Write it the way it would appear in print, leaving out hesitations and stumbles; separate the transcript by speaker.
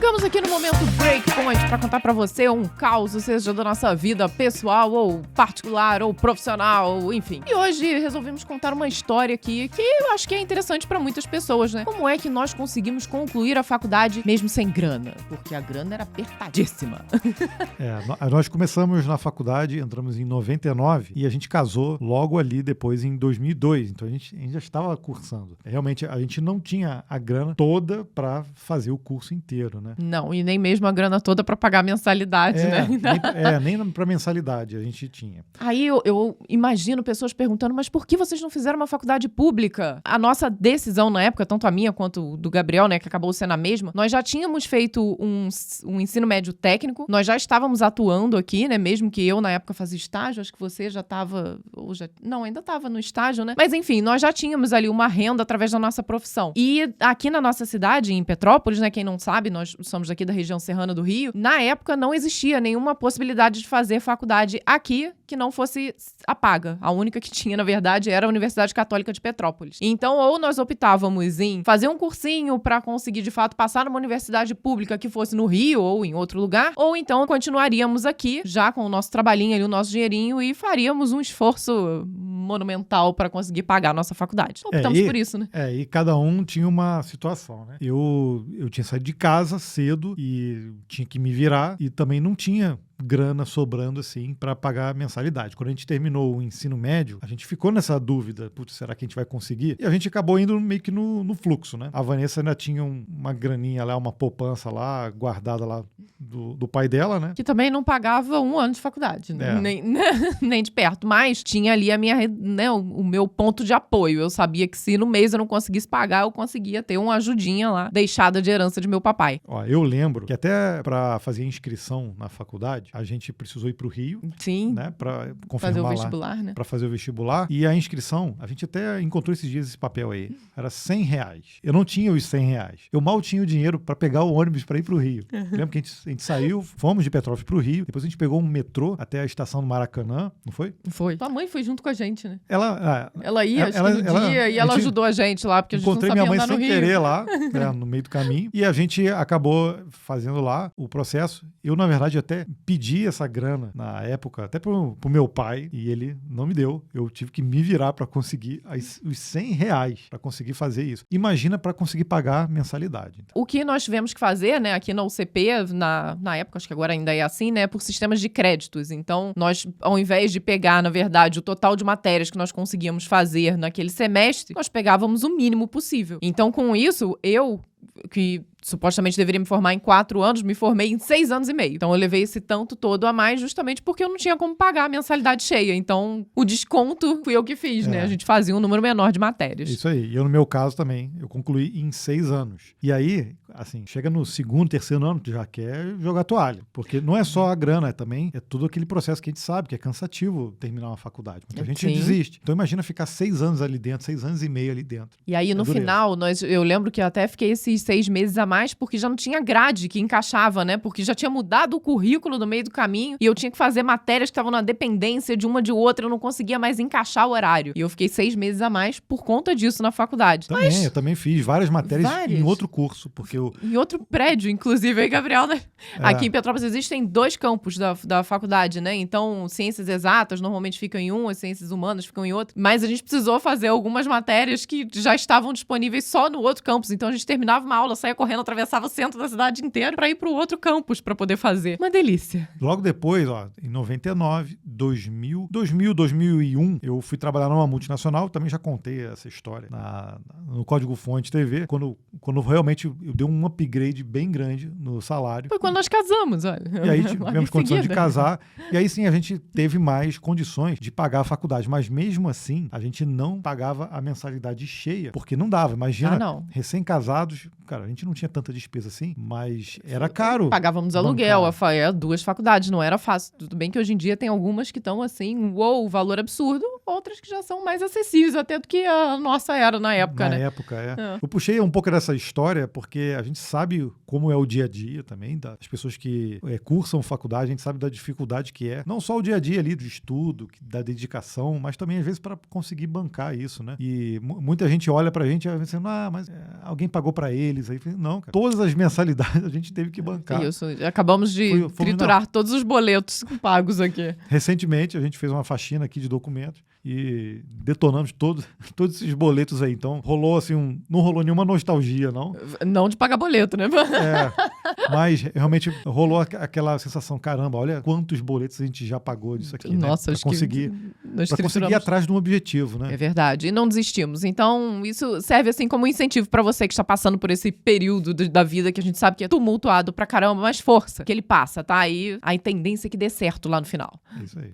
Speaker 1: Chegamos aqui no momento Breakpoint para contar para você um caos, seja da nossa vida pessoal ou particular ou profissional, enfim. E hoje resolvemos contar uma história aqui que eu acho que é interessante para muitas pessoas, né? Como é que nós conseguimos concluir a faculdade mesmo sem grana? Porque a grana era apertadíssima.
Speaker 2: Nós começamos na faculdade, entramos em 99 e a gente casou logo ali depois em 2002. Então a gente já estava cursando. Realmente a gente não tinha a grana toda para fazer o curso inteiro, né?
Speaker 1: Não, e nem mesmo a grana toda para pagar a mensalidade, né?
Speaker 2: Nem para mensalidade a gente tinha.
Speaker 1: Aí eu imagino pessoas perguntando, mas por que vocês não fizeram uma faculdade pública? A nossa decisão na época, tanto a minha quanto do Gabriel, né, que acabou sendo a mesma, nós já tínhamos feito um ensino médio técnico, nós já estávamos atuando aqui, né, mesmo que eu na época fazia estágio, acho que você já estava, ainda estava no estágio, né? Mas enfim, nós já tínhamos ali uma renda através da nossa profissão. E aqui na nossa cidade, em Petrópolis, né, quem não sabe, nós somos aqui da região serrana do Rio, na época não existia nenhuma possibilidade de fazer faculdade aqui que não fosse a paga. A única que tinha, na verdade, era a Universidade Católica de Petrópolis. Então, ou nós optávamos em fazer um cursinho para conseguir, de fato, passar numa universidade pública que fosse no Rio ou em outro lugar, ou então continuaríamos aqui, já com o nosso trabalhinho ali, o nosso dinheirinho, e faríamos um esforço monumental para conseguir pagar a nossa faculdade. Optamos por isso, né?
Speaker 2: E cada um tinha uma situação, né? Eu tinha saído de casa cedo e tinha que me virar e também não tinha grana sobrando assim para pagar a mensalidade. Quando a gente terminou o ensino médio, a gente ficou nessa dúvida, putz, será que a gente vai conseguir? E a gente acabou indo meio que no fluxo, né? A Vanessa ainda tinha uma graninha lá, uma poupança lá, guardada lá do pai dela, né?
Speaker 1: Que também não pagava um ano de faculdade, né? Nem de perto, mas tinha ali a minha, né, o meu ponto de apoio. Eu sabia que se no mês eu não conseguisse pagar, eu conseguia ter uma ajudinha lá, deixada de herança de meu papai.
Speaker 2: Ó, eu lembro que até para fazer a inscrição na faculdade, a gente precisou ir para o Rio.
Speaker 1: Sim.
Speaker 2: Né, para confirmar
Speaker 1: fazer o vestibular,
Speaker 2: lá,
Speaker 1: né?
Speaker 2: Para fazer o vestibular. E a inscrição, a gente até encontrou esses dias esse papel aí. Era R$100. Eu não tinha os R$100. Eu mal tinha o dinheiro para pegar o ônibus para ir para o Rio. Lembra que a gente saiu, fomos de Petrópolis para o Rio. Depois a gente pegou um metrô até a estação do Maracanã, não foi?
Speaker 1: Foi. Tua mãe foi junto com a gente, né?
Speaker 2: Ela
Speaker 1: ia, acho que no dia, e ela ajudou a gente lá, porque a gente não sabia andar no Rio.
Speaker 2: Encontrei minha mãe sem querer lá, né, no meio do caminho. E a gente acabou fazendo lá o processo. Eu, na verdade, até pedi essa grana na época, até pro meu pai, e ele não me deu. Eu tive que me virar para conseguir os R$100 para conseguir fazer isso. Imagina para conseguir pagar mensalidade. Então.
Speaker 1: O que nós tivemos que fazer, né, aqui na UCP, na época, acho que agora ainda é assim, né, por sistemas de créditos. Então, nós, ao invés de pegar, na verdade, o total de matérias que nós conseguíamos fazer naquele semestre, nós pegávamos o mínimo possível. Então, com isso, que supostamente deveria me formar em 4 anos, me formei em 6 anos e meio. Então eu levei esse tanto todo a mais justamente porque eu não tinha como pagar a mensalidade cheia. Então o desconto fui eu que fiz, né? A gente fazia um número menor de matérias.
Speaker 2: Isso aí. E eu, no meu caso também, eu concluí em 6 anos. E aí, assim, chega no 2º, 3º ano, tu já quer jogar toalha. Porque não é só a grana, é todo aquele processo que a gente sabe, que é cansativo terminar uma faculdade. Muita gente desiste. Então imagina ficar 6 anos ali dentro, 6 anos e meio ali dentro.
Speaker 1: E aí, no final, eu lembro que eu até fiquei esses 6 meses a mais, porque já não tinha grade que encaixava, né? Porque já tinha mudado o currículo no meio do caminho e eu tinha que fazer matérias que estavam na dependência de uma de outra, eu não conseguia mais encaixar o horário. E eu fiquei 6 meses a mais por conta disso na faculdade.
Speaker 2: Eu também fiz várias matérias em outro curso, porque
Speaker 1: em outro prédio, inclusive, aí, Gabriel, né? Aqui em Petrópolis existem 2 campos da faculdade, né? Então, ciências exatas normalmente ficam em um, as ciências humanas ficam em outro. Mas a gente precisou fazer algumas matérias que já estavam disponíveis só no outro campus. Então, a gente terminava uma aula, saía correndo, atravessava o centro da cidade inteira para ir para o outro campus para poder fazer. Uma delícia.
Speaker 2: Logo depois, em 99, 2000, 2001, eu fui trabalhar numa multinacional, também já contei essa história no Código Fonte TV, quando realmente eu dei um upgrade bem grande no salário.
Speaker 1: Foi quando nós casamos, olha.
Speaker 2: E aí tivemos condições de casar, e aí sim a gente teve mais condições de pagar a faculdade, mas mesmo assim a gente não pagava a mensalidade cheia, porque não dava, imagina, recém-casados, cara, a gente não tinha tanta despesa assim, mas era caro.
Speaker 1: Pagávamos aluguel, 2 faculdades, não era fácil. Tudo bem que hoje em dia tem algumas que estão assim, valor absurdo, outras que já são mais acessíveis até do que a nossa era na época, né?
Speaker 2: Na época. Eu puxei um pouco dessa história porque a gente sabe como é o dia a dia também, das pessoas que cursam faculdade, a gente sabe da dificuldade que é, não só o dia a dia ali do estudo, da dedicação, mas também às vezes para conseguir bancar isso, né? E muita gente olha pra gente pensando, mas alguém pagou pra eles, deles. Aí falei, não, cara, todas as mensalidades a gente teve que bancar.
Speaker 1: Isso, acabamos de triturar todos os boletos pagos aqui.
Speaker 2: Recentemente, a gente fez uma faxina aqui de documentos e detonamos todos esses boletos aí. Então, rolou assim, não rolou nenhuma nostalgia, não.
Speaker 1: Não de pagar boleto, né?
Speaker 2: Mas realmente rolou aquela sensação, caramba, olha quantos boletos a gente já pagou disso aqui,
Speaker 1: Nossa,
Speaker 2: né?
Speaker 1: acho
Speaker 2: Pra conseguir ir atrás de um objetivo, né?
Speaker 1: É verdade. E não desistimos. Então, isso serve assim como um incentivo pra você que está passando por esse período da vida que a gente sabe que é tumultuado pra caramba, mas força, que ele passa, tá? E a tendência é que dê certo lá no final.
Speaker 2: É isso aí.